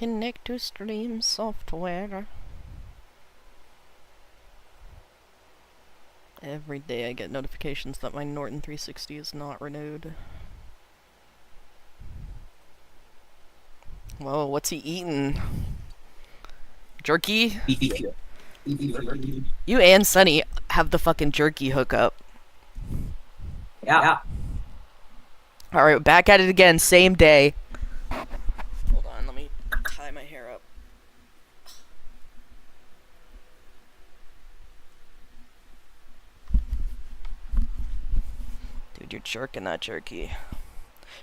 Connect to stream software. Every day I get notifications that my Norton 360 is not renewed. Whoa, what's he eating? Jerky? You and Sunny have the fucking jerky hookup. Yeah. Alright, back at it again, same day. Hold on, let me tie my hair up. Dude, you're jerking that jerky.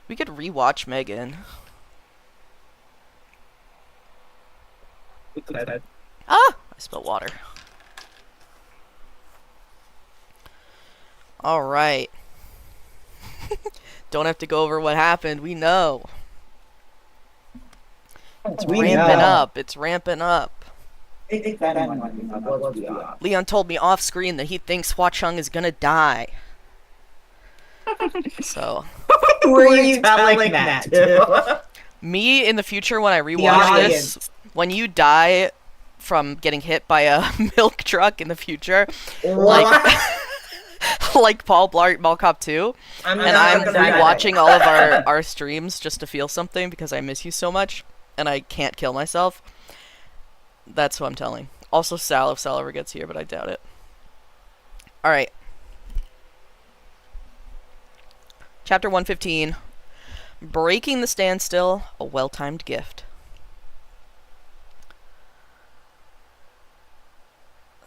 We could rewatch Megan. Ah! I spilled water. Alright. Don't have to go over what happened. We know. It's ramping up. It's ramping up. Leon told me off screen that he thinks Hua Chung is gonna die. So. Who are you telling that to? Me in the future when I rewatch this, when you die from getting hit by a milk truck in the future, like Paul Blart Mall Cop 2, I'm rewatching all of our streams just to feel something because I miss you so much and I can't kill myself. That's who I'm telling. Also Sal, if Sal ever gets here, but I doubt it. Alright. Chapter 115. Breaking the Standstill, a well-timed gift.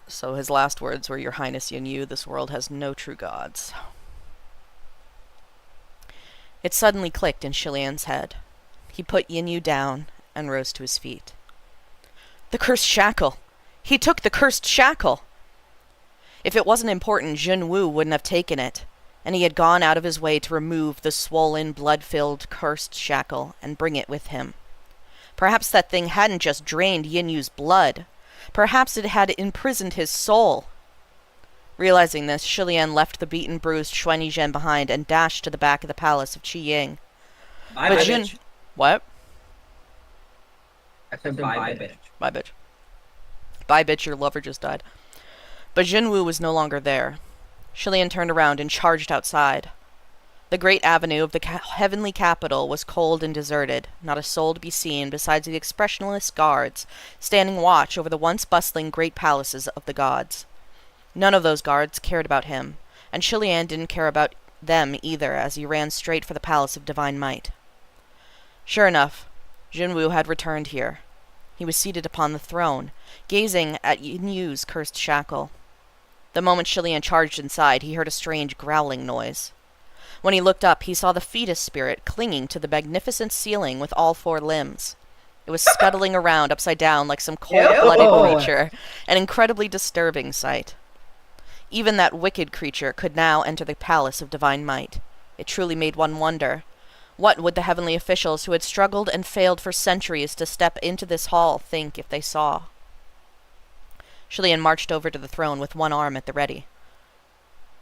So his last words were, "Your Highness Yin Yu, this world has no true gods." It suddenly clicked in Shilian's head. He put Yin Yu down and rose to his feet. The cursed shackle! He took the cursed shackle! If it wasn't important, Jun Wu wouldn't have taken it, and he had gone out of his way to remove the swollen, blood-filled, cursed shackle and bring it with him. Perhaps that thing hadn't just drained Yin Yu's blood. Perhaps it had imprisoned his soul. Realizing this, Shilian left the beaten, bruised Xuanyi Zhen behind and dashed to the back of the palace of Qi Ying. Bye, Jun... bitch. What? I said bye, bitch. Bye, bitch. Bye, bitch, your lover just died. But Jun Wu was no longer there. Shilian turned around and charged outside. The great avenue of the heavenly capital was cold and deserted, not a soul to be seen besides the expressionless guards, standing watch over the once bustling great palaces of the gods. None of those guards cared about him, and Shilian didn't care about them either as he ran straight for the palace of divine might. Sure enough, Jun Wu had returned here. He was seated upon the throne, gazing at Yin Yu's cursed shackle. The moment Shilian charged inside, he heard a strange growling noise. When he looked up, he saw the fetus spirit clinging to the magnificent ceiling with all four limbs. It was scuttling around upside down like some cold-blooded creature, an incredibly disturbing sight. Even that wicked creature could now enter the palace of divine might. It truly made one wonder. What would the heavenly officials who had struggled and failed for centuries to step into this hall think if they saw? Shilian marched over to the throne with one arm at the ready.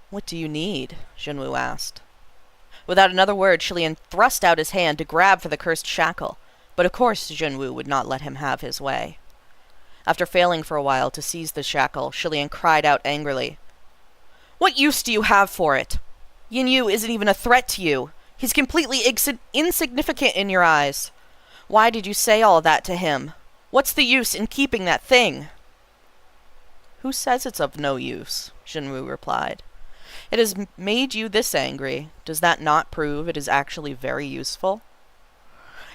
"What do you need?" Junwu asked. Without another word, Shilian thrust out his hand to grab for the cursed shackle, but of course Junwu would not let him have his way. After failing for a while to seize the shackle, Shilian cried out angrily, "What use do you have for it? Yin Yu isn't even a threat to you. He's completely insignificant in your eyes. Why did you say all that to him? What's the use in keeping that thing?" "Who says it's of no use?" Junwu replied. "It has made you this angry. Does that not prove it is actually very useful?"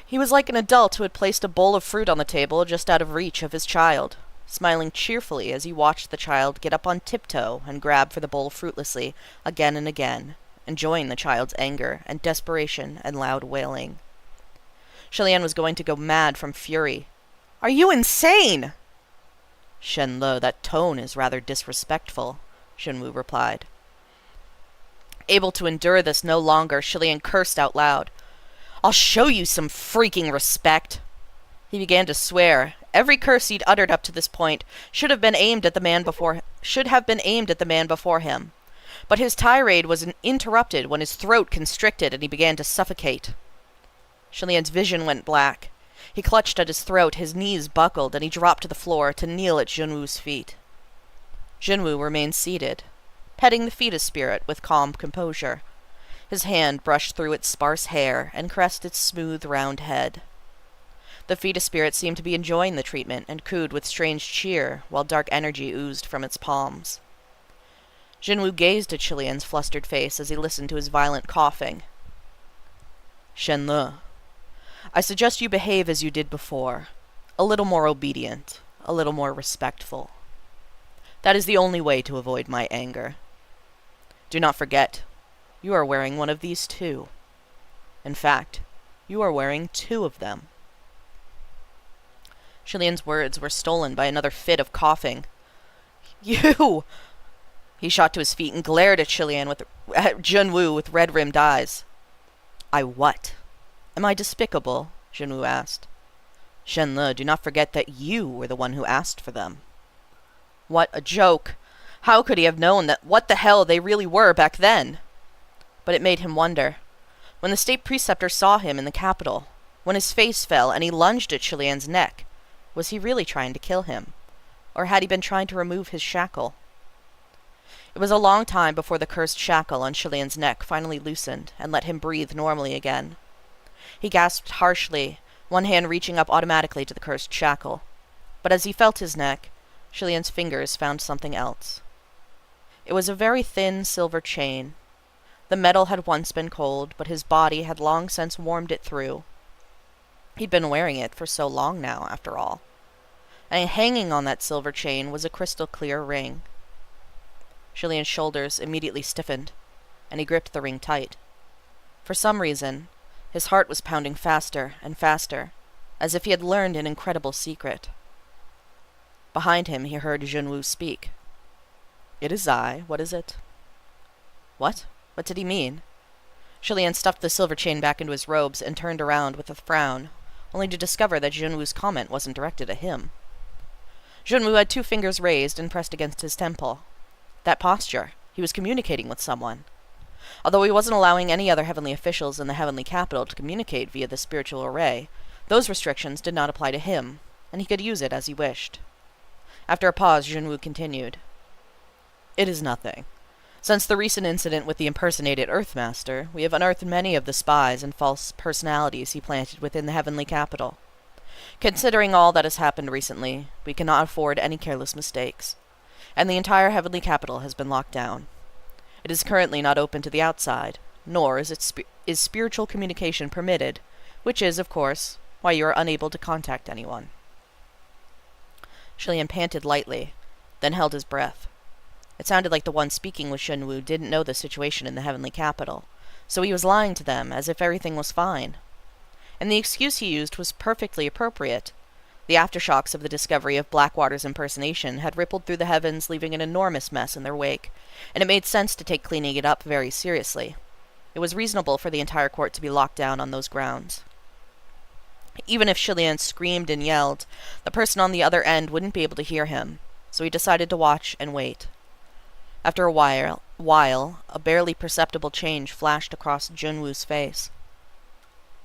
He was like an adult who had placed a bowl of fruit on the table just out of reach of his child, smiling cheerfully as he watched the child get up on tiptoe and grab for the bowl fruitlessly again and again, enjoying the child's anger and desperation and loud wailing. Shilian was going to go mad from fury. "Are you insane?" "Shen Lo, that tone is rather disrespectful," Junwu replied. Able to endure this no longer, Shilian cursed out loud. "I'll show you some freaking respect." He began to swear. Every curse he'd uttered up to this point should have been aimed at the man before him. But his tirade was interrupted when his throat constricted and he began to suffocate. Shilian's vision went black. He clutched at his throat, his knees buckled, and he dropped to the floor to kneel at Junwoo's feet. Junwoo remained seated, petting the fetus spirit with calm composure. His hand brushed through its sparse hair and caressed its smooth, round head. The fetus spirit seemed to be enjoying the treatment and cooed with strange cheer, while dark energy oozed from its palms. Junwoo gazed at Chilean's flustered face as he listened to his violent coughing. Shenle, I suggest you behave as you did before, a little more obedient, a little more respectful. That is the only way to avoid my anger. Do not forget, you are wearing one of these too. In fact, you are wearing 2 of them. Chilean's words were stolen by another fit of coughing. You! He shot to his feet and glared at Junwoo with red-rimmed eyes. I what? Am I despicable? Junwoo asked. Shenle, do not forget that you were the one who asked for them. What a joke! How could he have known that what the hell they really were back then? But it made him wonder. When the state preceptor saw him in the capital, when his face fell and he lunged at Chilean's neck, was he really trying to kill him? Or had he been trying to remove his shackle? It was a long time before the cursed shackle on Chilean's neck finally loosened and let him breathe normally again. He gasped harshly, one hand reaching up automatically to the cursed shackle. But as he felt his neck, Chilean's fingers found something else. It was a very thin silver chain. The metal had once been cold, but his body had long since warmed it through. He'd been wearing it for so long now, after all. And hanging on that silver chain was a crystal-clear ring. Chilean's shoulders immediately stiffened, and he gripped the ring tight. For some reason, his heart was pounding faster and faster, as if he had learned an incredible secret. Behind him he heard Junwoo speak. It is I. What is it? What? What did he mean? Chilean stuffed the silver chain back into his robes and turned around with a frown, only to discover that Junwoo's comment wasn't directed at him. Junwoo had 2 fingers raised and pressed against his temple. That posture. He was communicating with someone. Although he wasn't allowing any other heavenly officials in the heavenly capital to communicate via the spiritual array, those restrictions did not apply to him, and he could use it as he wished. After a pause, Junwoo continued. It is nothing. Since the recent incident with the impersonated Earthmaster, we have unearthed many of the spies and false personalities he planted within the heavenly capital. Considering all that has happened recently, we cannot afford any careless mistakes, and the entire heavenly capital has been locked down. It is currently not open to the outside, nor is spiritual communication permitted, which is, of course, why you are unable to contact anyone. Chilean panted lightly, then held his breath. It sounded like the one speaking with Junwoo didn't know the situation in the heavenly capital, so he was lying to them as if everything was fine. And the excuse he used was perfectly appropriate. The aftershocks of the discovery of Blackwater's impersonation had rippled through the heavens, leaving an enormous mess in their wake, and it made sense to take cleaning it up very seriously. It was reasonable for the entire court to be locked down on those grounds. Even if Chilean screamed and yelled, the person on the other end wouldn't be able to hear him, so he decided to watch and wait. After a while, a barely perceptible change flashed across Junwoo's face.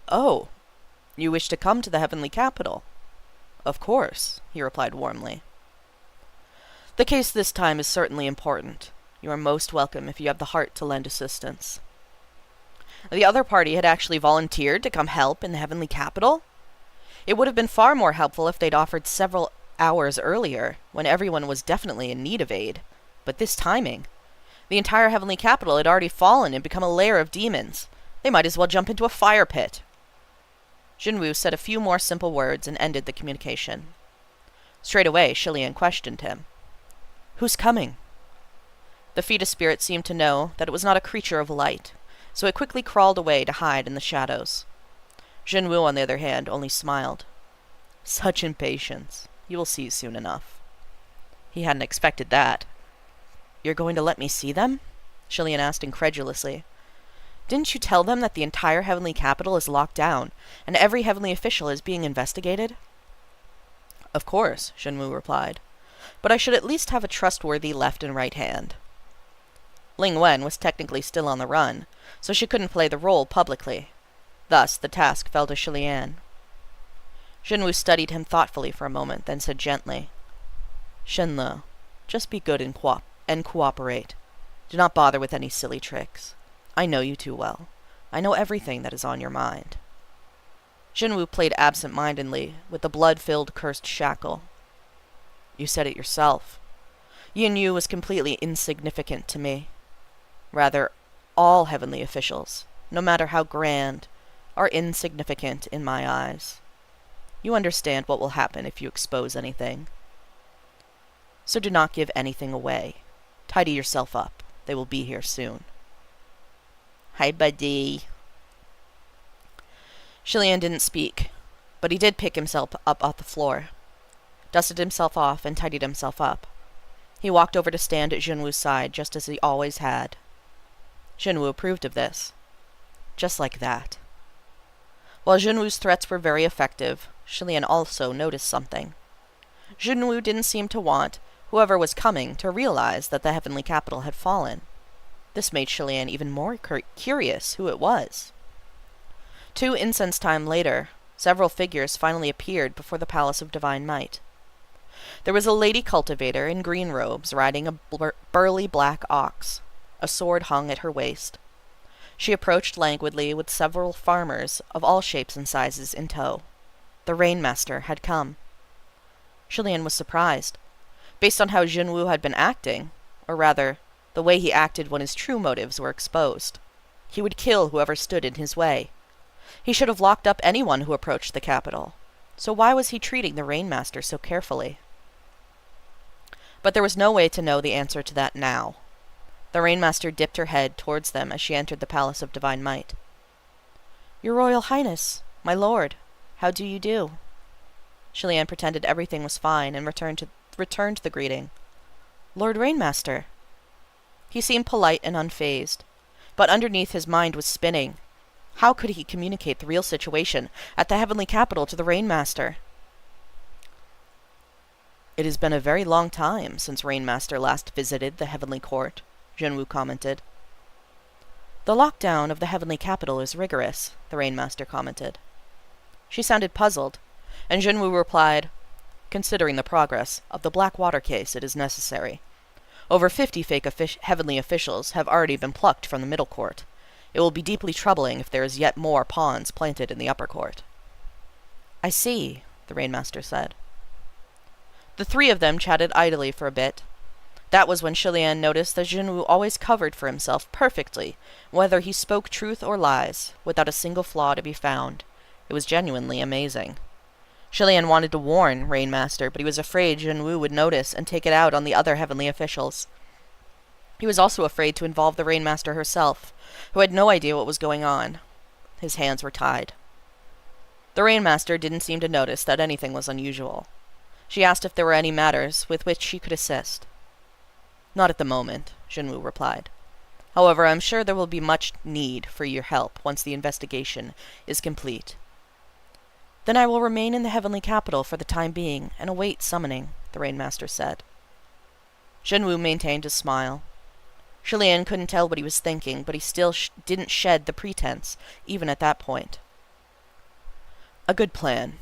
Oh, you wish to come to the heavenly capital? Of course, he replied warmly. The case this time is certainly important. You are most welcome if you have the heart to lend assistance. The other party had actually volunteered to come help in the heavenly capital? It would have been far more helpful if they'd offered several hours earlier, when everyone was definitely in need of aid. But this timing. The entire heavenly capital had already fallen and become a lair of demons. They might as well jump into a fire pit. Junwoo said a few more simple words and ended the communication. Straight away, Chilean questioned him. Who's coming? The fetus spirit seemed to know that it was not a creature of light, so it quickly crawled away to hide in the shadows. Junwoo, on the other hand, only smiled. Such impatience. You will see soon enough. He hadn't expected that. You're going to let me see them? Chilean asked incredulously. Didn't you tell them that the entire heavenly capital is locked down, and every heavenly official is being investigated? Of course, Junwoo replied. But I should at least have a trustworthy left and right hand. Ling Wen was technically still on the run, so she couldn't play the role publicly. Thus, the task fell to Chilean. Jinwu studied him thoughtfully for a moment, then said gently, Shenle, just be good and cooperate. Do not bother with any silly tricks. I know you too well. I know everything that is on your mind. Jinwu played absent-mindedly with the blood-filled cursed shackle. You said it yourself. Yin Yu was completely insignificant to me. Rather, all heavenly officials, no matter how grand, are insignificant in my eyes. You understand what will happen if you expose anything. So do not give anything away. Tidy yourself up. They will be here soon. Hi, buddy. Shilian didn't speak, but he did pick himself up off the floor, dusted himself off, and tidied himself up. He walked over to stand at Jinwu's side, just as he always had. Jinwu approved of this. Just like that. While Jinwu's threats were very effective, Shilian also noticed something. Jinwu didn't seem to want whoever was coming to realize that the heavenly capital had fallen. This made Shilian even more curious who it was. 2 incense time later, several figures finally appeared before the Palace of Divine Might. There was a lady cultivator in green robes riding a burly black ox. A sword hung at her waist. She approached languidly with several farmers of all shapes and sizes in tow. The Rainmaster had come. Shilian was surprised. Based on how Jinwu had been acting, or rather, the way he acted when his true motives were exposed, he would kill whoever stood in his way. He should have locked up anyone who approached the capital. So why was he treating the Rainmaster so carefully? But there was no way to know the answer to that now. The Rainmaster dipped her head towards them as she entered the Palace of Divine Might. Your Royal Highness, my lord, how do you do? Shilian pretended everything was fine and returned the greeting. Lord Rainmaster. He seemed polite and unfazed, but underneath his mind was spinning. How could he communicate the real situation at the heavenly capital to the Rainmaster? It has been a very long time since Rainmaster last visited the heavenly court, Jinwu commented. The lockdown of the heavenly capital is rigorous, the Rainmaster commented. She sounded puzzled, and Jinwu replied, Considering the progress of the Blackwater case, it is necessary. Over 50 fake heavenly officials have already been plucked from the middle court. It will be deeply troubling if there is yet more pawns planted in the upper court. I see, the Rainmaster said. The 3 of them chatted idly for a bit. That was when Shilian noticed that Jinwu always covered for himself perfectly, whether he spoke truth or lies, without a single flaw to be found. It was genuinely amazing. Shilian wanted to warn Rainmaster, but he was afraid Jinwu would notice and take it out on the other heavenly officials. He was also afraid to involve the Rainmaster herself, who had no idea what was going on. His hands were tied. The Rainmaster didn't seem to notice that anything was unusual. She asked if there were any matters with which she could assist. Not at the moment, Jinwu replied. However, I'm sure there will be much need for your help once the investigation is complete. Then I will remain in the heavenly capital for the time being and await summoning, the Rainmaster said. Jinwu maintained his smile. Shilian couldn't tell what he was thinking, but he still didn't shed the pretense, even at that point. A good plan.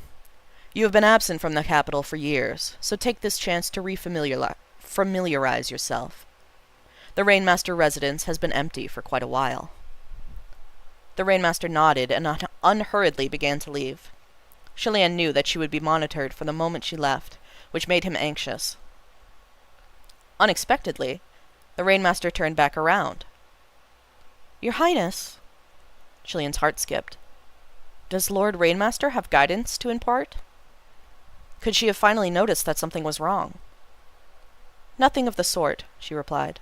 You have been absent from the capital for years, so take this chance to familiarize yourself. The Rainmaster residence has been empty for quite a while. The Rainmaster nodded and unhurriedly began to leave. Shilian knew that she would be monitored from the moment she left, which made him anxious. Unexpectedly, the Rainmaster turned back around. Your Highness, Shilian's heart skipped. Does Lord Rainmaster have guidance to impart? Could she have finally noticed that something was wrong? Nothing of the sort, she replied.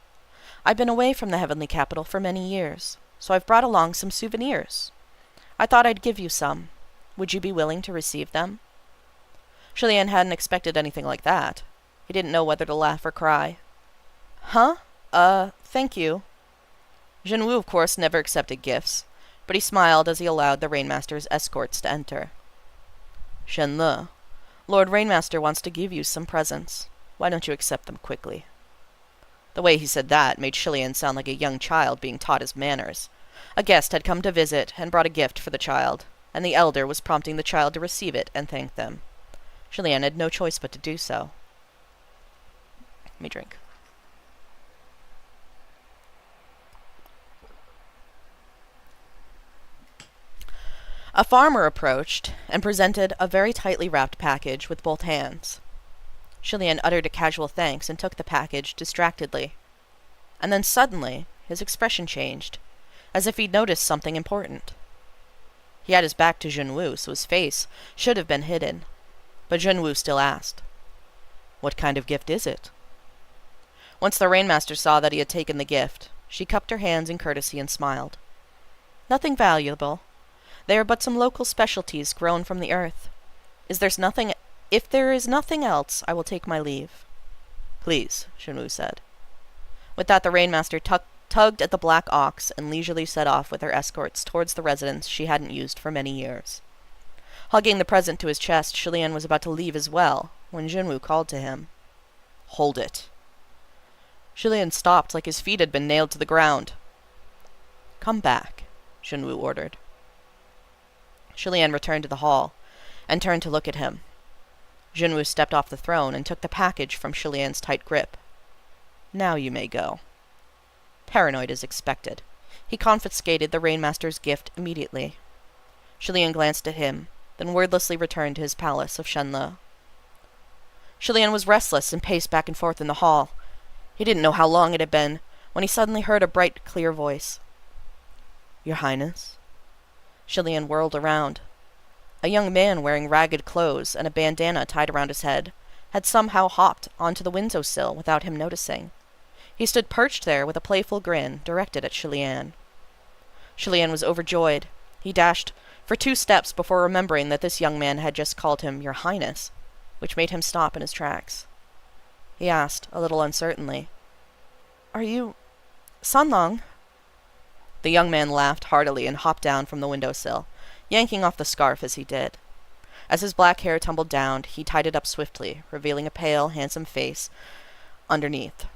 I've been away from the heavenly capital for many years, so I've brought along some souvenirs. I thought I'd give you some. Would you be willing to receive them? Shilian hadn't expected anything like that. He didn't know whether to laugh or cry. Huh? Thank you. Jinwu, of course, never accepted gifts, but he smiled as he allowed the Rainmaster's escorts to enter. Shenle, Lord Rainmaster wants to give you some presents. Why don't you accept them quickly? The way he said that made Shilian sound like a young child being taught his manners. A guest had come to visit and brought a gift for the child. and the elder was prompting the child to receive it and thank them. Julian had no choice but to do so. Let me drink. A farmer approached and presented a very tightly wrapped package with both hands. Julian uttered a casual thanks and took the package distractedly. And then suddenly, his expression changed, as if he'd noticed something important. He had his back to Junwu, so his face should have been hidden. But Junwu still asked, "What kind of gift is it?" Once the Rainmaster saw that he had taken the gift, she cupped her hands in courtesy and smiled. "Nothing valuable. They are but some local specialties grown from the earth. If there is nothing else, I will take my leave." "Please," Junwu said. With that, the Rainmaster tugged at the black ox and leisurely set off with her escorts towards the residence she hadn't used for many years. Hugging the present to his chest, Julian was about to leave as well, when Junwu called to him. "Hold it." Julian stopped like his feet had been nailed to the ground. "Come back," Junwu ordered. Julian returned to the hall and turned to look at him. Junwu stepped off the throne and took the package from Julian's tight grip. "Now you may go." Paranoid as expected, he confiscated the Rainmaster's gift immediately. Julian glanced at him, then wordlessly returned to his palace of Shenle. Julian was restless and paced back and forth in the hall. He didn't know how long it had been, when he suddenly heard a bright, clear voice. "Your Highness?" Julian whirled around. A young man wearing ragged clothes and a bandana tied around his head had somehow hopped onto the windowsill without him noticing. He stood perched there with a playful grin directed at Julian. Julian was overjoyed. He dashed for 2 steps before remembering that this young man had just called him Your Highness, which made him stop in his tracks. He asked, a little uncertainly, "Are you Sunlong?" The young man laughed heartily and hopped down from the windowsill, yanking off the scarf as he did. As his black hair tumbled down, he tied it up swiftly, revealing a pale, handsome face underneath.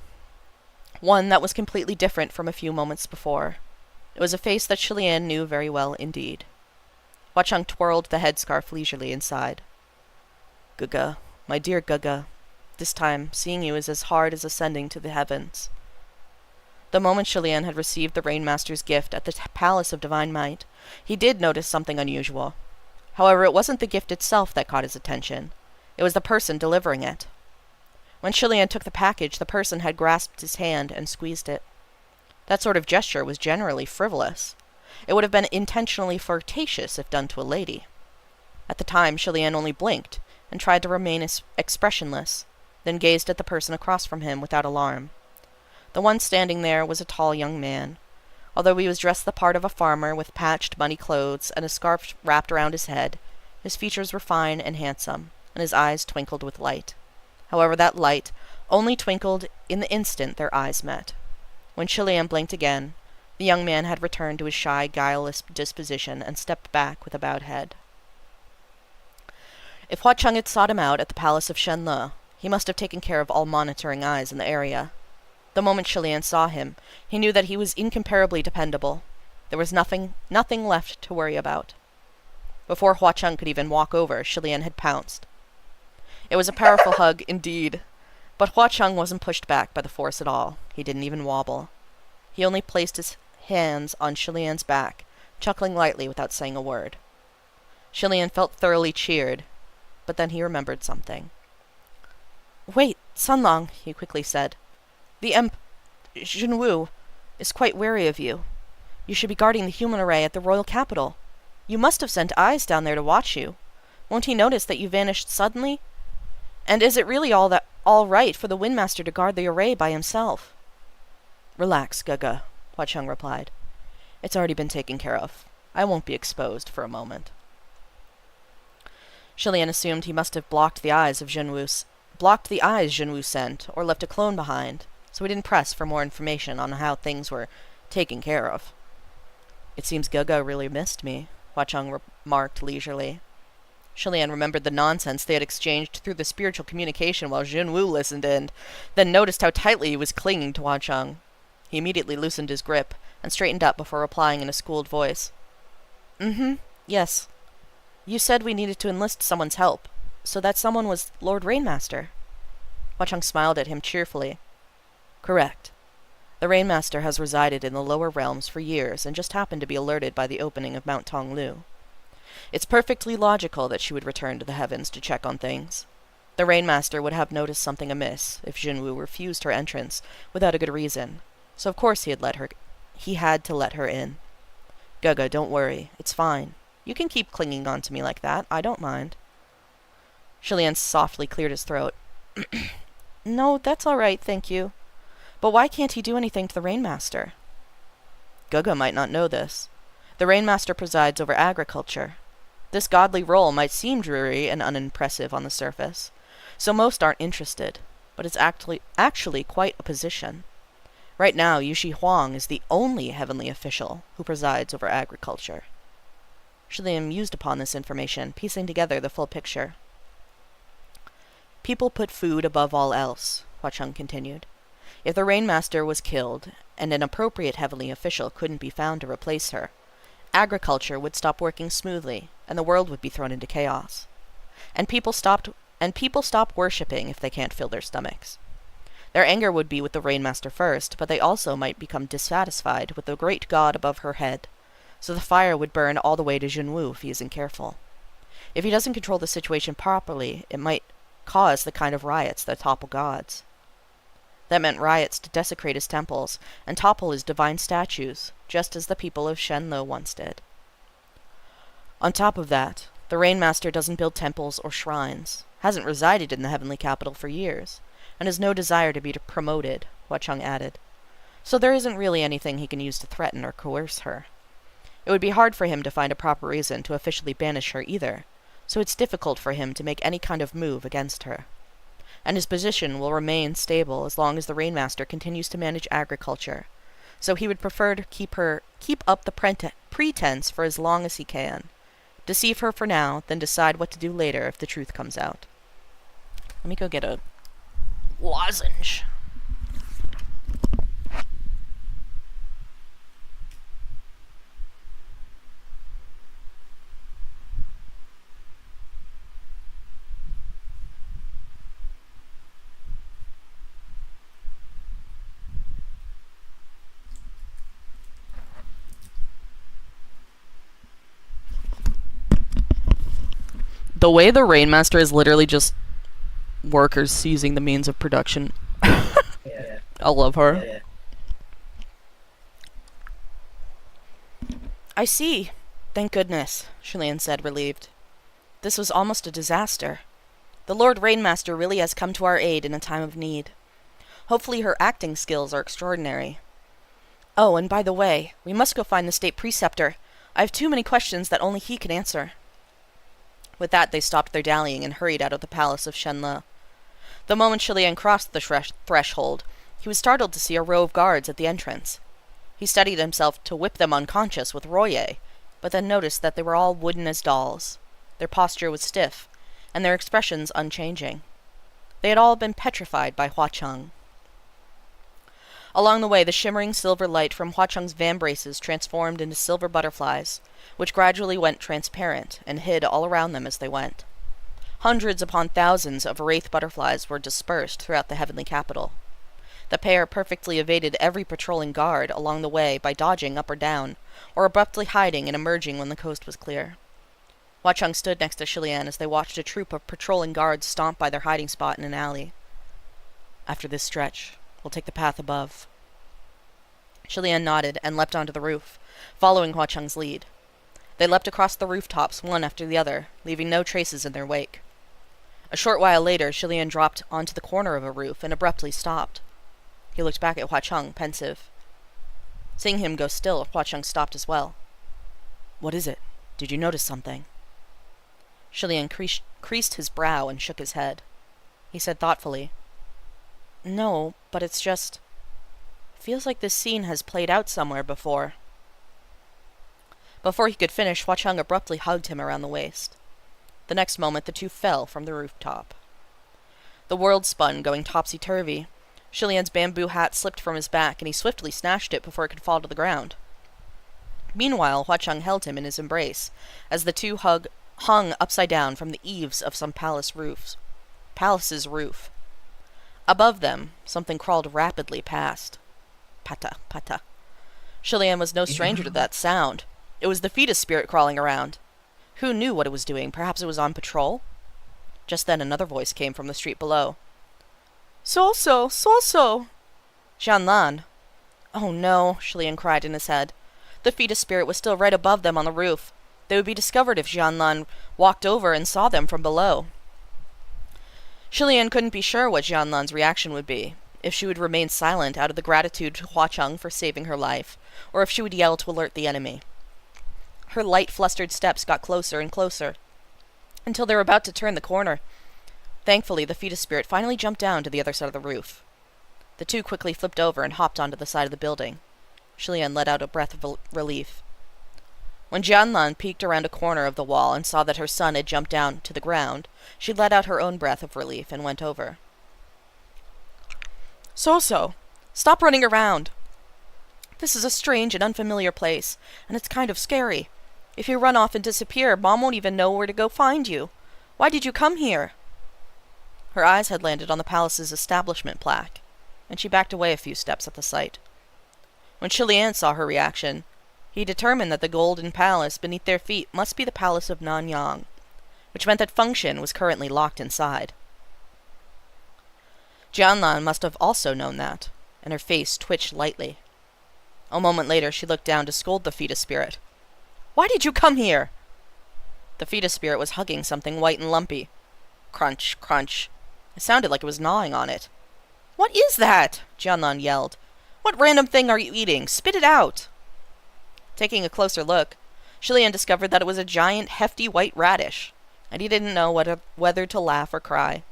One that was completely different from a few moments before. It was a face that Julian knew very well indeed. Hua Cheng twirled the headscarf leisurely and sighed. "Guga, my dear Guga, this time seeing you is as hard as ascending to the heavens." The moment Julian had received the Rainmaster's gift at the Palace of Divine Might, he did notice something unusual. However, it wasn't the gift itself that caught his attention. It was the person delivering it. When Julian took the package, the person had grasped his hand and squeezed it. That sort of gesture was generally frivolous. It would have been intentionally flirtatious if done to a lady. At the time, Julian only blinked and tried to remain expressionless, then gazed at the person across from him without alarm. The one standing there was a tall young man. Although he was dressed the part of a farmer with patched, muddy clothes and a scarf wrapped around his head, his features were fine and handsome, and his eyes twinkled with light. However, that light only twinkled in the instant their eyes met. When Julian blinked again, the young man had returned to his shy, guileless disposition and stepped back with a bowed head. If Hua Cheng had sought him out at the Palace of Shenle, he must have taken care of all monitoring eyes in the area. The moment Julian saw him, he knew that he was incomparably dependable. There was nothing left to worry about. Before Hua Cheng could even walk over, Julian had pounced. It was a powerful hug indeed, but Hua Cheng wasn't pushed back by the force at all. He didn't even wobble. He only placed his hands on Julian's back, chuckling lightly without saying a word. Julian felt thoroughly cheered, but then he remembered something. "Wait, Sunlong," he quickly said. "The Junwu is quite wary of you. You should be guarding the human array at the royal capital. You must have sent eyes down there to watch you. Won't he notice that you vanished suddenly? And is it really all right for the Windmaster to guard the array by himself?" "Relax, Guga," Hua Cheng replied. "It's already been taken care of. I won't be exposed for a moment." Julian assumed he must have blocked the eyes Junwu sent, or left a clone behind, so he didn't press for more information on how things were taken care of. "It seems Guga really missed me," Hua Cheng remarked leisurely. Julian remembered the nonsense they had exchanged through the spiritual communication while Junwu listened and then noticed how tightly he was clinging to Hua Cheng. He immediately loosened his grip and straightened up before replying in a schooled voice. "Yes, You said we needed to enlist someone's help, so that someone was Lord Rainmaster. Hua Cheng smiled at him cheerfully. Correct. The Rainmaster has resided in the lower realms for years and just happened to be alerted by the opening of Mount Tonglu. It's perfectly logical that she would return to the heavens to check on things. The Rainmaster would have noticed something amiss if Jinwu refused her entrance without a good reason, so of course he had to let her in. Gaga, don't worry. It's fine. You can keep clinging on to me like that. I don't mind. Shilian softly cleared his throat. No, that's all right, thank you. But why can't he do anything to the Rainmaster? Gaga might not know this. The Rainmaster presides over agriculture. This godly role might seem dreary and unimpressive on the surface, so most aren't interested, but it's actually quite a position. Right now, Yushi Huang is the only heavenly official who presides over agriculture. Shilian mused upon this information, piecing together the full picture. People put food above all else, Hua Cheng continued. If the Rainmaster was killed, and an appropriate heavenly official couldn't be found to replace her, agriculture would stop working smoothly, and the world would be thrown into chaos. And people stop worshipping if they can't fill their stomachs. Their anger would be with the Rainmaster first, but they also might become dissatisfied with the great god above her head, so the fire would burn all the way to Jinwu if he isn't careful. If he doesn't control the situation properly, it might cause the kind of riots that topple gods. That meant riots to desecrate his temples and topple his divine statues, just as the people of Shenlo once did. On top of that, the Rainmaster doesn't build temples or shrines, hasn't resided in the heavenly capital for years, and has no desire to be promoted, Hua Cheng added. So there isn't really anything he can use to threaten or coerce her. It would be hard for him to find a proper reason to officially banish her either, so it's difficult for him to make any kind of move against her. And his position will remain stable as long as the Rainmaster continues to manage agriculture, so he would prefer to keep up the pretense for as long as he can. Deceive her for now, then decide what to do later if the truth comes out. Let me go get a lozenge. The way the Rainmaster is literally just workers seizing the means of production. Yeah. I love her. Yeah. I see. Thank goodness, Shilian said, relieved. This was almost a disaster. The Lord Rainmaster really has come to our aid in a time of need. Hopefully her acting skills are extraordinary. Oh, and by the way, we must go find the state preceptor. I have too many questions that only he can answer. With that, they stopped their dallying and hurried out of the palace of Shenle. The moment Shilian crossed the threshold, he was startled to see a row of guards at the entrance. He steadied himself to whip them unconscious with Royer, but then noticed that they were all wooden as dolls. Their posture was stiff, and their expressions unchanging. They had all been petrified by Hua Cheng. Along the way, the shimmering silver light from Hua Cheng's vambraces transformed into silver butterflies, which gradually went transparent and hid all around them as they went. Hundreds upon thousands of wraith butterflies were dispersed throughout the heavenly capital. The pair perfectly evaded every patrolling guard along the way by dodging up or down, or abruptly hiding and emerging when the coast was clear. Hua Cheng stood next to Shilian as they watched a troop of patrolling guards stomp by their hiding spot in an alley. After this stretch, we'll take the path above. Shilian nodded and leapt onto the roof, following Hua Cheng's lead. They leapt across the rooftops one after the other, leaving no traces in their wake. A short while later, Shilian dropped onto the corner of a roof and abruptly stopped. He looked back at Hua Cheng, pensive. Seeing him go still, Hua Cheng stopped as well. What is it? Did you notice something? Shilian creased his brow and shook his head. He said thoughtfully, No, but it's just... feels like this scene has played out somewhere before. Before he could finish, Hua Cheng abruptly hugged him around the waist. The next moment, the two fell from the rooftop. The world spun, going topsy-turvy. Shilian's bamboo hat slipped from his back, and he swiftly snatched it before it could fall to the ground. Meanwhile, Hua Cheng held him in his embrace, as the two hung upside down from the eaves of some palace's roof. Above them, something crawled rapidly past. Pata, pata. Shilian was no stranger to that sound. It was the fetus spirit crawling around. Who knew what it was doing? Perhaps it was on patrol? Just then another voice came from the street below. So-so, so-so. Jianlan. Oh no, Shilian cried in his head. The fetus spirit was still right above them on the roof. They would be discovered if Jianlan walked over and saw them from below. Shilian couldn't be sure what Jianlan's reaction would be, if she would remain silent out of the gratitude to Huacheng for saving her life, or if she would yell to alert the enemy. Her light, flustered steps got closer and closer, until they were about to turn the corner. Thankfully, the fetus spirit finally jumped down to the other side of the roof. The two quickly flipped over and hopped onto the side of the building. Shilian let out a breath of relief. When Jianlan peeked around a corner of the wall and saw that her son had jumped down to the ground, she let out her own breath of relief and went over. So-so, stop running around. This is a strange and unfamiliar place, and it's kind of scary. If you run off and disappear, Mom won't even know where to go find you. Why did you come here? Her eyes had landed on the palace's establishment plaque, and she backed away a few steps at the sight. When Shilian saw her reaction, he determined that the golden palace beneath their feet must be the palace of Nanyang, which meant that Fengshen was currently locked inside. Jianlan must have also known that, and her face twitched lightly. A moment later, she looked down to scold the fetus spirit. Why did you come here? The fetus spirit was hugging something white and lumpy. Crunch, crunch. It sounded like it was gnawing on it. What is that? Jianlan yelled. What random thing are you eating? Spit it out! Taking a closer look, Shilian discovered that it was a giant, hefty white radish, and he didn't know whether to laugh or cry.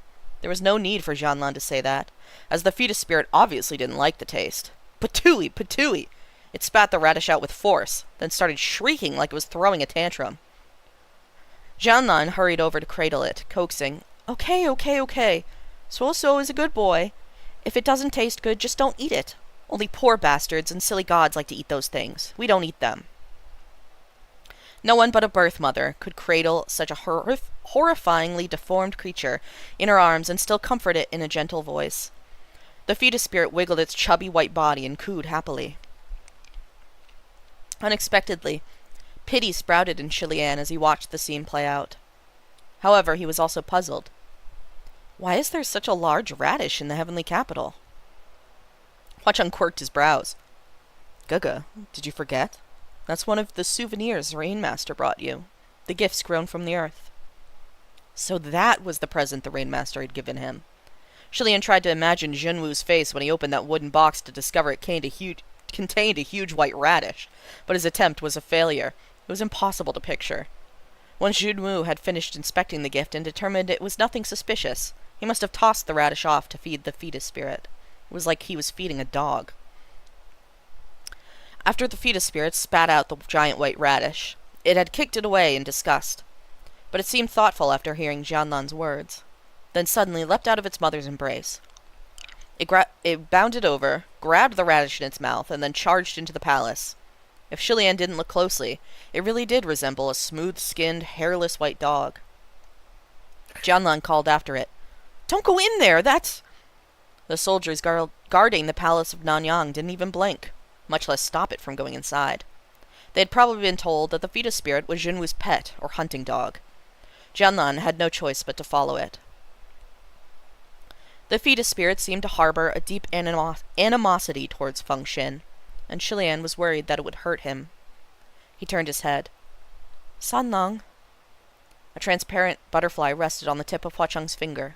There was no need for Jianlan to say that, as the fetus spirit obviously didn't like the taste. Patooey, patooey! It spat the radish out with force, then started shrieking like it was throwing a tantrum. Jianlan hurried over to cradle it, coaxing, Okay, okay, okay. So-so is a good boy. If it doesn't taste good, just don't eat it. Only poor bastards and silly gods like to eat those things. We don't eat them. No one but a birth mother could cradle such a horrifyingly deformed creature in her arms and still comfort it in a gentle voice. The fetus spirit wiggled its chubby white body and cooed happily. Unexpectedly, pity sprouted in Shilian as he watched the scene play out. However, he was also puzzled. Why is there such a large radish in the heavenly capital? Huacheng quirked his brows. Guga, did you forget? That's one of the souvenirs Rainmaster brought you. The gifts grown from the earth. So that was the present the Rainmaster had given him. Shilian tried to imagine Zhenwu's face when he opened that wooden box to discover it contained a huge white radish, but his attempt was a failure. It was impossible to picture. When Zhenwu had finished inspecting the gift and determined it was nothing suspicious, he must have tossed the radish off to feed the fetus spirit. It was like he was feeding a dog. After the fetus spirit spat out the giant white radish, it had kicked it away in disgust. But it seemed thoughtful after hearing Jianlan's words, then suddenly leapt out of its mother's embrace. It bounded over, grabbed the radish in its mouth, and then charged into the palace. If Shilian didn't look closely, it really did resemble a smooth-skinned, hairless white dog. Jianlan called after it. Don't go in there, that's... The soldiers guarding the palace of Nanyang didn't even blink, much less stop it from going inside. They had probably been told that the fetus spirit was Zhenwu's pet or hunting dog. Jianlan had no choice but to follow it. The fetus spirit seemed to harbor a deep animosity towards Fengshen, and Shilian was worried that it would hurt him. He turned his head. Sanlang. A transparent butterfly rested on the tip of Huacheng's finger.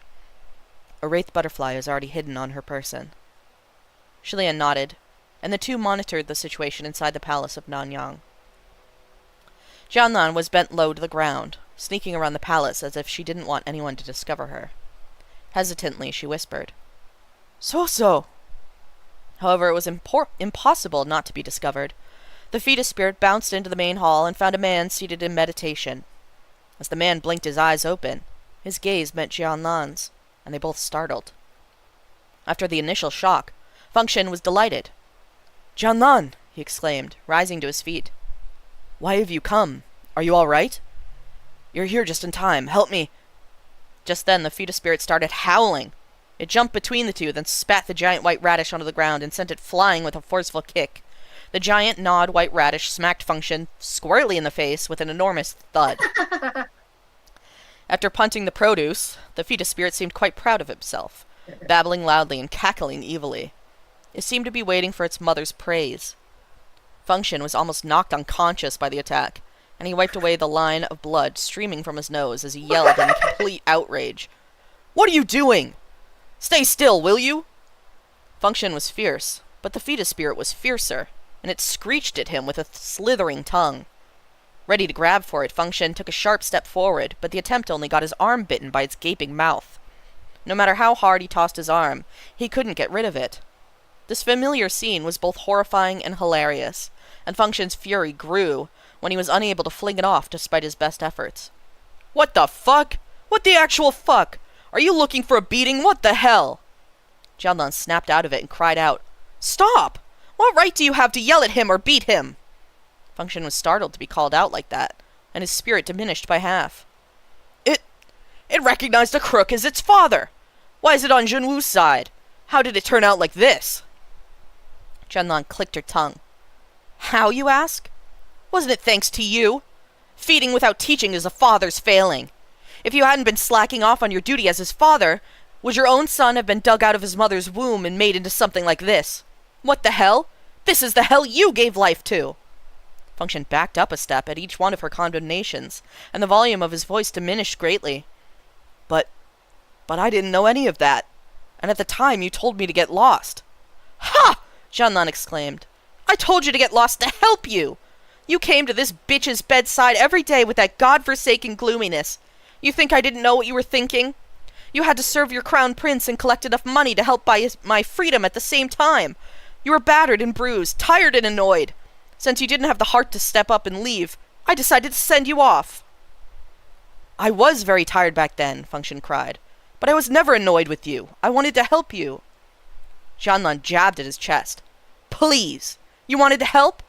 A wraith butterfly is already hidden on her person. Shilian nodded, and the two monitored the situation inside the palace of Nanyang. Jianlan was bent low to the ground, sneaking around the palace as if she didn't want anyone to discover her. Hesitantly, she whispered, So-so! However, it was impossible not to be discovered. The fetus spirit bounced into the main hall and found a man seated in meditation. As the man blinked his eyes open, his gaze met Jianlan's, and they both startled. After the initial shock, Fengshen was delighted. Jianlan! He exclaimed, rising to his feet. Why have you come? Are you all right? You're here just in time. Help me. Just then, the fetus spirit started howling. It jumped between the two, then spat the giant white radish onto the ground and sent it flying with a forceful kick. The giant, gnawed white radish smacked Function squarely in the face with an enormous thud. After punting the produce, the fetus spirit seemed quite proud of himself, babbling loudly and cackling evilly. It seemed to be waiting for its mother's praise. Function was almost knocked unconscious by the attack, and he wiped away the line of blood streaming from his nose as he yelled in complete outrage. "What are you doing? Stay still, will you?" Function was fierce, but the fetus spirit was fiercer, and it screeched at him with a slithering tongue. Ready to grab for it, Function took a sharp step forward, but the attempt only got his arm bitten by its gaping mouth. No matter how hard he tossed his arm, he couldn't get rid of it. This familiar scene was both horrifying and hilarious, and Function's fury grew when he was unable to fling it off despite his best efforts. "What the fuck? What the actual fuck? Are you looking for a beating? What the hell?" Jianlan snapped out of it and cried out, "Stop! What right do you have to yell at him or beat him?" Function was startled to be called out like that, and his spirit diminished by half. It recognized a crook as its father! Why is it on Junwu's side? How did it turn out like this?" Jianlan clicked her tongue. "How, you ask? Wasn't it thanks to you? Feeding without teaching is a father's failing. If you hadn't been slacking off on your duty as his father, would your own son have been dug out of his mother's womb and made into something like this? What the hell? This is the hell you gave life to!" Function backed up a step at each one of her condemnations, and the volume of his voice diminished greatly. But I didn't know any of that. And at the time you told me to get lost." "Ha!" Jianlan exclaimed. "I told you to get lost to help you! You came to this bitch's bedside every day with that godforsaken gloominess. You think I didn't know what you were thinking? You had to serve your crown prince and collect enough money to help buy my freedom at the same time. You were battered and bruised, tired and annoyed. Since you didn't have the heart to step up and leave, I decided to send you off." "I was very tired back then," Function cried. "But I was never annoyed with you. I wanted to help you." Jianlan jabbed at his chest. "Please! You wanted to help?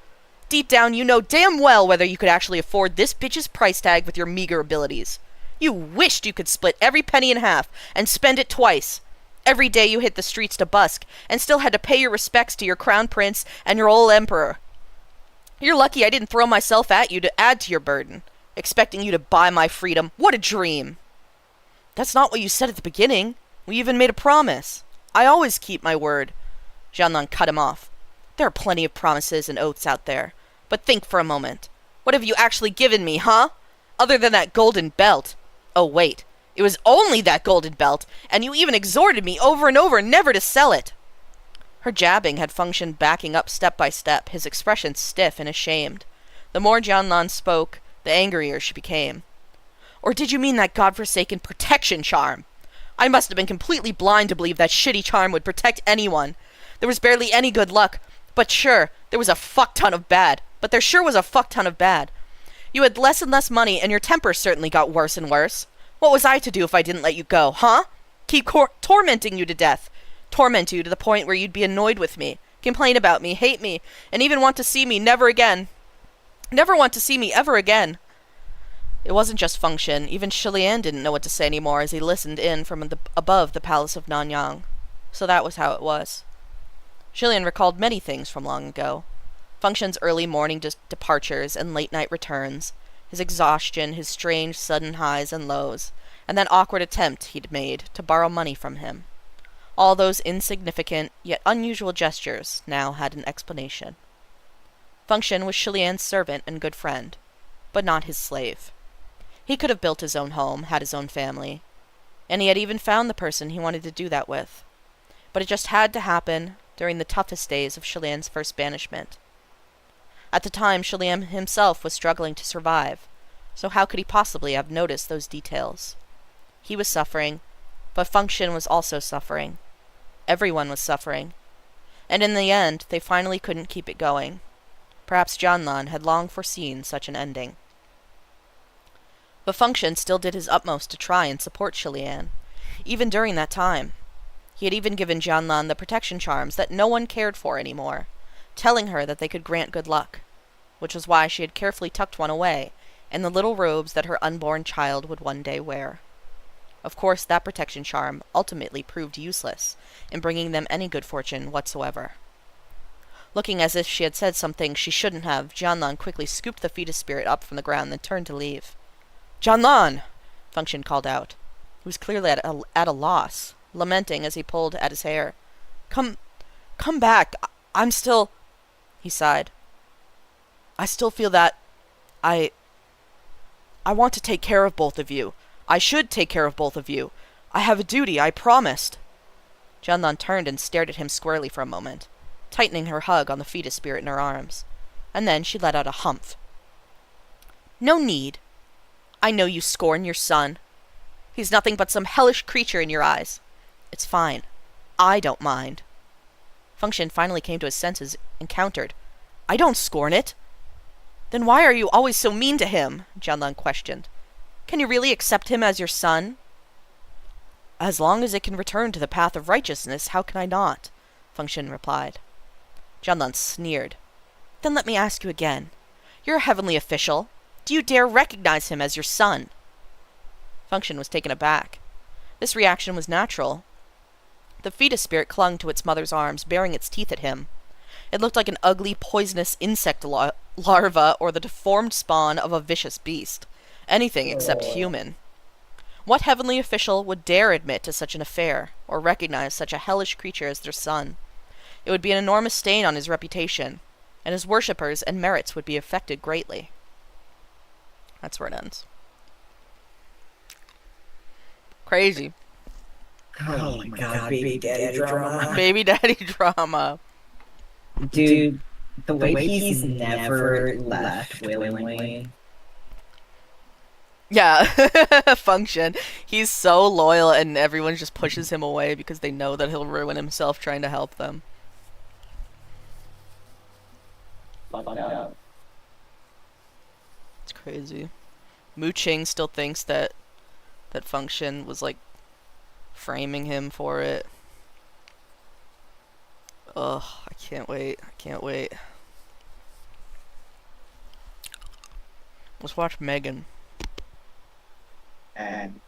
Deep down you know damn well whether you could actually afford this bitch's price tag with your meager abilities. You wished you could split every penny in half and spend it twice. Every day you hit the streets to busk and still had to pay your respects to your crown prince and your old emperor. You're lucky I didn't throw myself at you to add to your burden, expecting you to buy my freedom. What a dream!" "That's not what you said at the beginning. We even made a promise. I always keep my word." Jianlan cut him off. "There are plenty of promises and oaths out there. But think for a moment. What have you actually given me, huh? Other than that golden belt. Oh, wait. It was only that golden belt, and you even exhorted me over and over never to sell it." Her jabbing had Function backing up step by step, his expression stiff and ashamed. The more Jianlan spoke, the angrier she became. "Or did you mean that godforsaken protection charm? I must have been completely blind to believe that shitty charm would protect anyone. There was barely any good luck, but sure, there was a fuck ton of bad. But there sure was a fuck ton of bad. You had less and less money, and your temper certainly got worse and worse. What was I to do if I didn't let you go, huh? Keep tormenting you to death. Torment you to the point where you'd be annoyed with me, complain about me, hate me, and even want to see me never again. Never want to see me ever again." It wasn't just Function. Even Shilian didn't know what to say anymore as he listened in from above the palace of Nanyang. So that was how it was. Shilian recalled many things from long ago. Function's early morning departures and late-night returns, his exhaustion, his strange sudden highs and lows, and that awkward attempt he'd made to borrow money from him. All those insignificant, yet unusual gestures now had an explanation. Function was Shilian's servant and good friend, but not his slave. He could have built his own home, had his own family, and he had even found the person he wanted to do that with. But it just had to happen during the toughest days of Shilian's first banishment. At the time, Shilian himself was struggling to survive, so how could he possibly have noticed those details? He was suffering, but Function was also suffering. Everyone was suffering. And in the end, they finally couldn't keep it going. Perhaps Jianlan had long foreseen such an ending. But Function still did his utmost to try and support Shilian, even during that time. He had even given Jianlan the protection charms that no one cared for anymore, telling her that they could grant good luck, which was why she had carefully tucked one away and the little robes that her unborn child would one day wear. Of course, that protection charm ultimately proved useless in bringing them any good fortune whatsoever. Looking as if she had said something she shouldn't have, Jianlan quickly scooped the fetus spirit up from the ground and turned to leave. "Jianlan!" Function called out. He was clearly at a loss, lamenting as he pulled at his hair. Come back. I'm still..." He sighed. "I still feel that I want to take care of both of you. I should take care of both of you. I have a duty, I promised." Jianlan turned and stared at him squarely for a moment, tightening her hug on the fetus spirit in her arms. And then she let out a humph. "No need. I know you scorn your son. He's nothing but some hellish creature in your eyes. It's fine. I don't mind." Function finally came to his senses and countered. "I don't scorn it." "Then why are you always so mean to him?" Jianlan questioned. "Can you really accept him as your son?" "As long as it can return to the path of righteousness, how can I not?" Function replied. Jianlan sneered. "Then let me ask you again. You're a heavenly official. Do you dare recognize him as your son?" Function was taken aback. This reaction was natural. The fetus spirit clung to its mother's arms, baring its teeth at him. It looked like an ugly, poisonous insect larva or the deformed spawn of a vicious beast. Anything except human. What heavenly official would dare admit to such an affair, or recognize such a hellish creature as their son? It would be an enormous stain on his reputation, and his worshippers and merits would be affected greatly. That's where it ends. Crazy. Oh my god, baby daddy drama. Baby daddy drama. Dude, the way he's never left willingly. Yeah, Function. He's so loyal and everyone just pushes him away because they know that he'll ruin himself trying to help them. It's crazy. Mu Ching still thinks that Function was like framing him for it. Ugh, I can't wait. I can't wait. Let's watch Megan. And